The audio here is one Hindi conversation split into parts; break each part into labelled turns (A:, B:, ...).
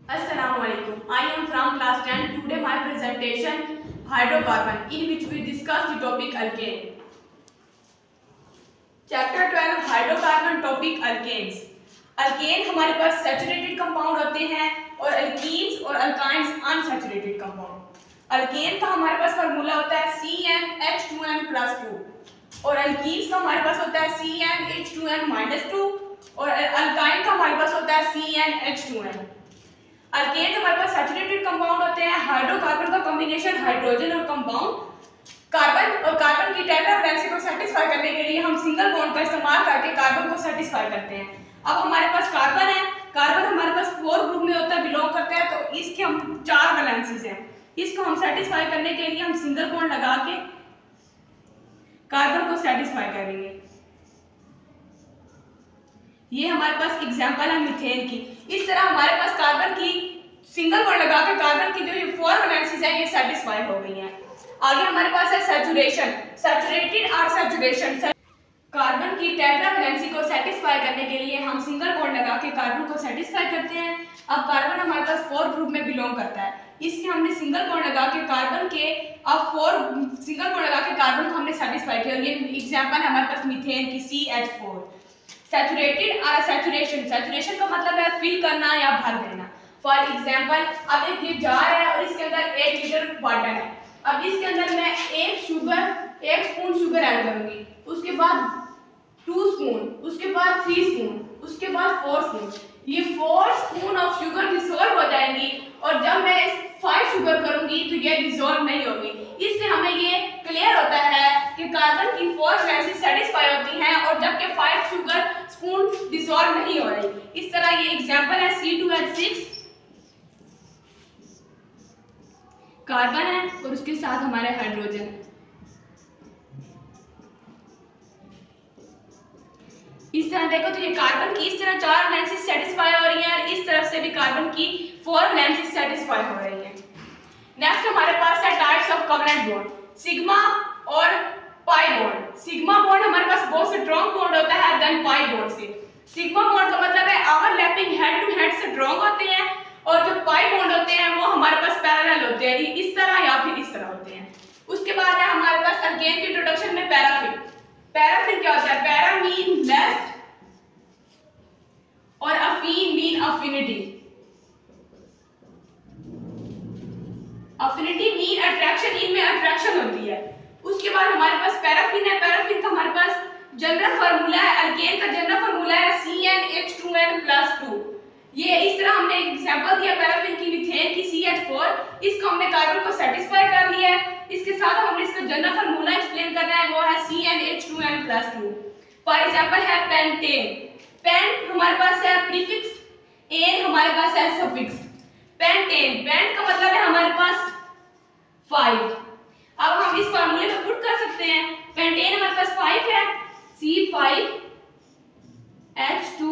A: Assalamualaikum. I am from class 10. Today my presentation hydrocarbon in which we discuss the topic alkane. Chapter 12 hydrocarbon topic alkanes. Alkane हमारे पास सैचुरेटेड कंपाउंड होते हैं और अल्कीन्स और अल्काइंस अनसैचुरेटेड कंपाउंड। अल्केन का हमारे पास फार्मूला होता है CnH2n+2 और अल्कीन्स का हमारे पास होता है CnH2n-2 और अल्काइन का हमारे पास होता है CnH2n। अल्केन हमारे पास सैचुरेटेड कंपाउंड होते हैं। हाइड्रोकार्बन का कॉम्बिनेशन हाइड्रोजन और कंपाउंड कार्बन और कार्बन की टेट्रा वैलेंसी को सेटिस्फाई करने के लिए हम सिंगल बॉन्ड का इस्तेमाल करके कार्बन को सेटिस्फाई करते हैं। अब हमारे पास कार्बन है, कार्बन हमारे पास 4 ग्रुप में होता है, बिलोंग करता है, तो इसके हम 4 वैलेंसीज हैं। इसको हम सेटिस्फाई करने के लिए हम सिंगल बॉन्ड लगा के कार्बन को सेटिस्फाई करेंगे। ये हमारे पास एग्जांपल है मीथेन की। इस तरह हमारे पास कार्बन की सिंगल बॉन्ड लगा के कार्बन की जो ये 4 वैलेंसीज हैं ये सेटिस्फाई हो गई हैं। आगे हमारे पास है सैचुरेशन, सैचुरेटेड और सैचुरेशन। कार्बन की टेट्रा वैलेंसी को सेटिस्फाई करने के लिए हम सिंगल बॉन्ड लगा के कार्बन को सेटिस्फाई करते हैं। अब कार्बन हमारे पास 4 ग्रुप में बिलोंग करता है, इसलिए हमने सिंगल बॉन्ड लगा के कार्बन के अब 4 सिंगल बॉन्ड लगा के कार्बन को हमने सेटिस्फाई किया। और ये एग्जांपल है हमारे पास मीथेन की CH4। सैचुरेटेड और सैचुरेशन, सैचुरेशन का मतलब है फिल करना या भर देना। फॉर एग्जांपल अब एक ये जार है और इसके अंदर 1 लीटर वाटर है। अब इसके अंदर मैं 1 स्पून शुगर ऐड करूंगी, उसके बाद 2 स्पून, उसके बाद 3 स्पून, उसके बाद 4 स्पून। ये 4 स्पून ऑफ शुगर डिसॉल्व हो जाएंगी और जब मैं 5 शुगर करूंगी तो ये डिसॉल्व नहीं होगी। इससे हमें ये क्लियर होता है कि कार्बन की 4 वैलेंसी सेटिस्फाई होती हैं और जबकि 5 शुगर स्पून डिसॉल्व नहीं हो रही। इस तरह ये एग्जांपल है C2H6 कार्बन है और उसके साथ हमारे हाइड्रोजन। इस तरह देखो तो ये कार्बन की इस तरह 4 वैलेंसी सेटिस्फाई हो रही हैं और इस तरफ से भी कार्बन की 4 वैलेंसी सेटिस्फाई हो रही हैं। नेक्स्ट हमारे पास है types of covalent bond, sigma और पाई बॉन्ड। सिग्मा बॉन्ड हमारे पास बहुत स्ट्रांग बॉन्ड होता है देन पाई बॉन्ड से। सिग्मा बॉन्ड का मतलब है ओवरलैपिंग हेड टू हेड से स्ट्रांग होते हैं और जो पाई बॉन्ड होते हैं वो हमारे पास पैरेलल होते हैं, इस तरह या फिर इस तरह होते हैं। उसके बाद है हमारे पास अल्केन की इंट्रोडक्शन में पैराफिन। पैराफिन क्या होता है? पैरा मीन लेस और अफीन mean affinity. Affinity mean attraction, इनमें अट्रैक्शन होती है। उसके बाद हमारे पास पैराफिन है। पैराफिन का हमारे पास जनरल फार्मूला है, अल्केन का जनरल फार्मूला है CnH2n+2। ये इस तरह हमने एक एग्जांपल दिया पैराफिन की मीथेन की CH4। इसको हमने कार्बन को सेटिस्फाई कर लिया है। इसके साथ हमने इसका जनरल फार्मूला एक्सप्लेन करना है, वो है CnH2n+2। फॉर एग्जांपल है पेंटेन। पेंट हमारे पास है प्रीफिक्स, एन हमारे पास है सफिक्स। पेंटेन, पेंट का मतलब है हमारे पास 5। अब हम इस फार्मूले में पुट कर सकते हैं। पेंटेन हमारे पास 5 है, C5H2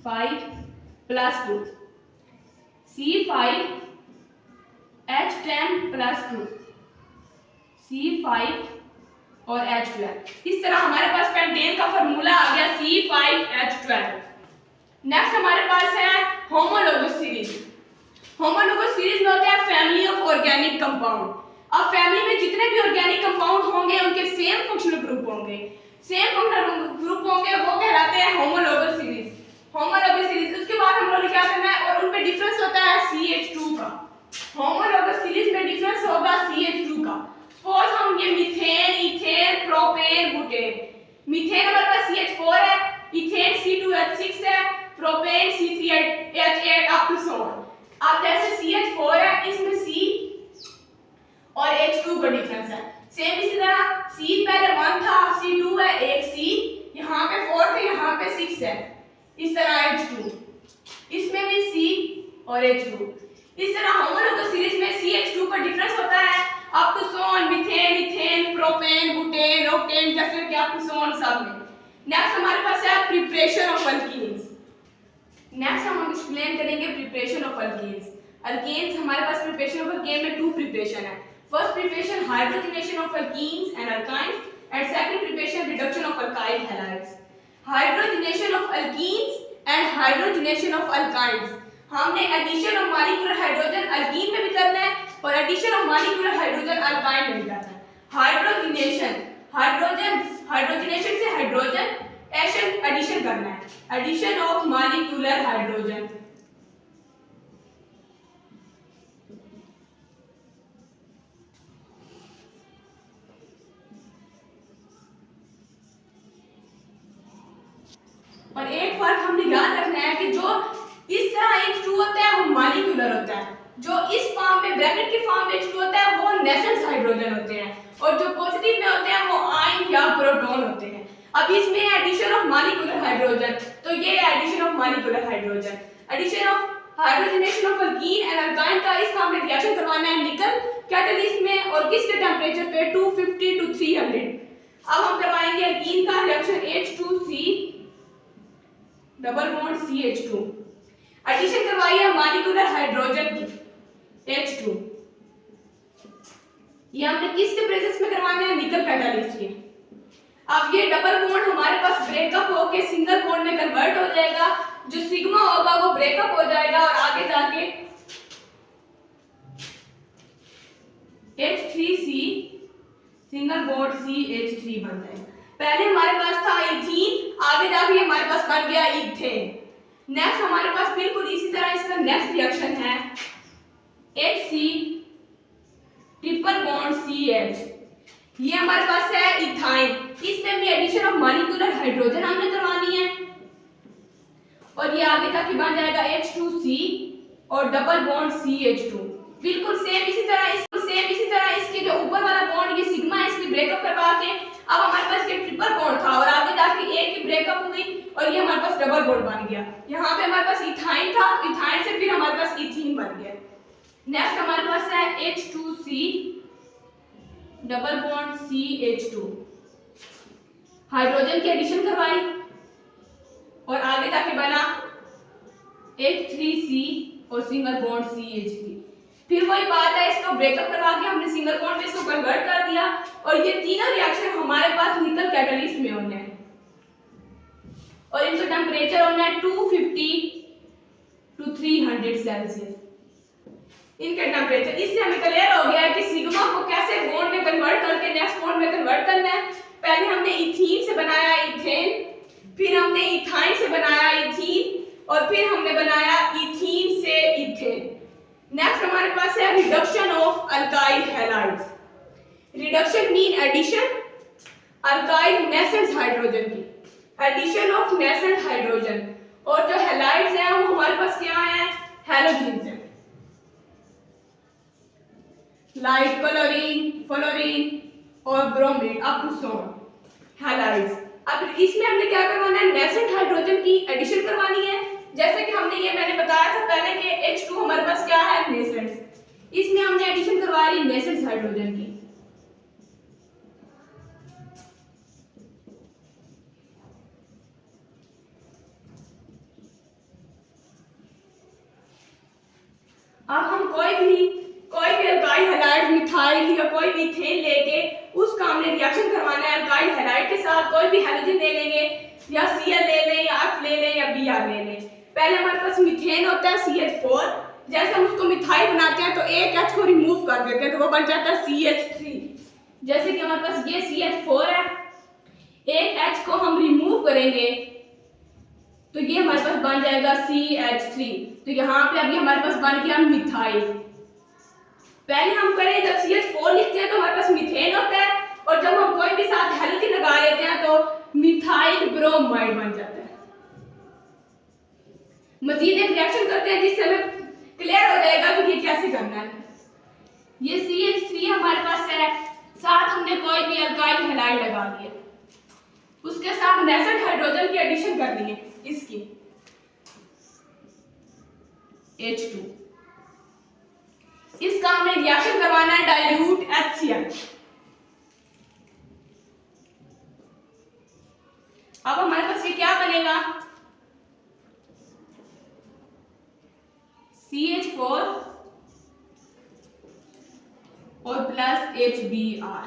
A: 5+2 C5H10+2 C5 और H12। इस तरह हमारे पास पेंटेन का फार्मूला आ गया C5H12। नेक्स्ट हमारे पास है होमोलोगस सीरीज। होमोलोगस सीरीज में होते हैं फैमिली ऑफ ऑर्गेनिक कंपाउंड। अब फैमिली में जितने भी ऑर्गेनिक कंपाउंड होंगे उनके सेम फंक्शनल ग्रुप होंगे, सेम फंक्शनल ग्रुप होंगे, वो कहलाते हैं होमोलोगस सीरीज। होमोलोगस सीरीज उसके बाद हम लोग क्या करना है और उनमें डिफरेंस होता है CH2 का। होमोलोगस सीरीज में डिफरेंस होगा CH2 का। सपोज हम ये methane, ethane, propane, butane. Methane हमारे पास CH4 है, इथेन C2H6 है, propane C3H8 up to so on. अब जैसे CH4 है इसमें C और H2 का डिफरेंस है। सेम इसी तरह C पहले 1 था, C2 है, एक C यहाँ पे 4 थे, यहाँ पे 6 है। इस तरह H2, इसमें भी C और H2। इस तरह होमोलोगस सीरीज में CH2 का डिफरेंस होता है up to so on, methane, ethane, propane, butane, octane, जैसे कि अप टू सो ऑन सब में। नेक्स्ट हमारे पास है प्रिपरेशन ऑफ अल्कीन्स। नेक्स्ट हम एक्सप्लेन करेंगे प्रिपरेशन ऑफ अल्कीन्स। अल्केन्स हमारे पास प्रिपरेशन ऑफ अल्केन में 2 प्रिपरेशन है। First preparation hydrogenation of alkenes and alkynes and second preparation reduction of alkyl halides. Hydrogenation of alkenes and hydrogenation of alkynes. हमने addition of molecular hydrogen alkene में भी करना है और addition of molecular hydrogen alkyne में भी करना है। हाइड्रोजनेशन, हाइड्रोजनेशन से हाइड्रोजन एडिशन करना है, एडिशन ऑफ मॉलिक्यूलर हाइड्रोजन। और एक फर्क हमने याद रखना है कि जो इस तरह H2 होता है वो मॉलिक्यूलर होता है, जो इस फॉर्म में ब्रैकेट के फॉर्म में H2 होता है वो नेसेंस हाइड्रोजन होते हैं, और जो पॉजिटिव में होते हैं वो आयन या प्रोटॉन होते हैं। अब इसमें एडिशन ऑफ मॉलिक्यूलर हाइड्रोजन, तो ये addition of molecular hydrogen, addition of hydrogenation of alkene and alkyne का इस फॉर्म में रिएक्शन करवाना है निकल कैटलिस्ट में, और किसके टेंपरेचर पे 250 to 300। अब हम करवाएंगे अल्कीन का reaction H2C double bond CH2, addition करवाई है मॉलिक्यूलर हाइड्रोजन की H2, ये हमने किसके प्रेजेंस में करवाना है, निकल कैटालिस्ट के। अब ये डबल बॉन्ड हमारे पास ब्रेकअप होके सिंगल बॉन्ड में कन्वर्ट हो जाएगा, जो सिग्मा होगा वो ब्रेकअप हो जाएगा और आगे जाके H3C सिंगल बॉन्ड CH3 बन जाएगा। पहले हमारे पास था इथीन, आगे जाके हमारे पास बन गया इथेन। नेक्स्ट हमारे पास बिल्कुल इसी तरह इसका नेक्स्ट रिएक्शन है HC ट्रिपल बॉन्ड CH, ये हमारे पास है इथाइन, इसमें भी एडिशन ऑफ मॉलिक्यूलर हाइड्रोजन हमने करवानी है, और ये आगे जाके बन जाएगा H2C और डबल बॉन्ड CH2। बिल्कुल सेम इसी तरह इसके जो ऊपर वाला बॉन्ड ये सिग्मा है इसकी ब्रेकअप करवा के अब हमारे पास ये ट्रिपल बॉन्ड था और आगे जाके एक की ब्रेकअप हुई और ये हमारे पास डबल बॉन्ड बन गया। यहाँ पे हमारे पास इथाइन था, इथाइन से फिर हमारे पास इथीन बन गया। नेक्स्ट हमारे पास है H2C double bond CH2, hydrogen की एडिशन करवाई और आगे जाके बना H3C और सिंगल बॉन्ड CH3। फिर वही बात है, इसको ब्रेकअप करवा के हमने सिंगल बॉन्ड में इसको कन्वर्ट कर दिया और ये तीनों रिएक्शन हमारे पास निकल कैटलिस्ट में होने हैं और इनका टेंपरेचर होना है 250 to 300 सेल्सियस। इनके टेंपरेचर, इससे हमें क्लियर हो गया है कि सिग्मा को कैसे बॉन्ड में कन्वर्ट करके नेक्स्ट बॉन्ड में कन्वर्ट करना है। पहले हमने इथीन से बनाया इथेन, फिर हमने इथाइन से बनाया इथीन और फिर हमने बनाया इथीन से इथेन। नेक्स्ट हमारे पास है reduction of alkyl halides. Reduction mean addition, alkyl nascent hydrogen की, एडिशन ऑफ नेसेंट हाइड्रोजन, और जो हैलाइड्स हैं वो हमारे पास क्या है, हैलोजन्स हैं, लाइक क्लोरीन, फ्लोरीन और bromine up to so on halides. अब इसमें हमने क्या करवाना है, नेसेंट हाइड्रोजन की एडिशन करवानी है। जैसे कि हमने ये मैंने बताया था पहले कि H2 हमारे पास क्या है, नेसेंट्स, इसमें हमने एडिशन करवा ली नेसेंट्स हाइड्रोजन की। अब हम कोई भी अल्काइल हैलाइड, मिथाइल या कोई भी इथेन लेके उसका हमने रिएक्शन करवाना है अल्काइल हैलाइड के साथ। कोई भी हैलोजन ले लेंगे, या Cl ले लें या F ले लें या Br ले लें। पहले हमारे पास मीथेन होता है CH4, जैसे हम उसको मिथाइल बनाते हैं तो एक H को रिमूव कर देते हैं तो वो बन जाता है CH3। जैसे कि हमारे पास ये CH4 है, एक H को हम रिमूव करेंगे तो ये हमारे पास बन जाएगा CH3। तो यहाँ पे अभी हमारे पास बन गया मिथाइल। पहले हम करें जब CH4 लिखते हैं तो हमारे पास मीथेन होता है और जब हम कोई भी साथ हैलोजन लगा लेते हैं तो मिथाइल ब्रोमाइड बन जाता है। मजीद एक रिएक्शन करते हैं जिससे हमें क्लियर हो जाएगा कि ये कैसे करना है। ये CH3 हमारे पास है, साथ हमने कोई भी अल्काइल हैलाइड लगा दिया, उसके साथ नेसेंट हाइड्रोजन की एडिशन करनी है इसकी H2। इसका हमें रिएक्शन करवाना है डाइल्यूट HCl। अब हमारे पास ये क्या बनेगा, CH4 और प्लस HBr।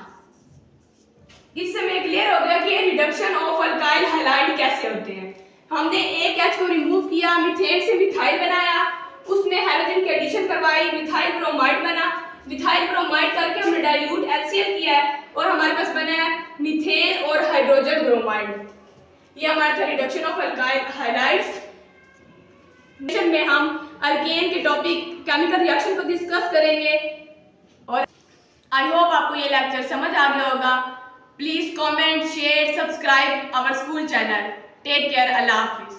A: इससे हमें क्लियर हो गया कि ये रिडक्शन ऑफ अल्काइल हैलाइड कैसे होते हैं। हमने एक H को रिमूव किया, मीथेन से मिथाइल बनाया वाई मिथाइल ब्रोमाइड बना। मिथाइल ब्रोमाइड करके हमने डाइल्यूट HCl किया है और हमारे पास बना है मीथेन और हाइड्रोजन ब्रोमाइड। ये हमारा था रिडक्शन ऑफ अल्काइल हाइड्राइड्स। में हम अल्केन के टॉपिक केमिकल रिएक्शन को डिस्कस करेंगे और आई होप आपको ये लेक्चर समझ आ गया होगा। Please comment, share, subscribe our school channel. Take care, अल्लाह हाफिज।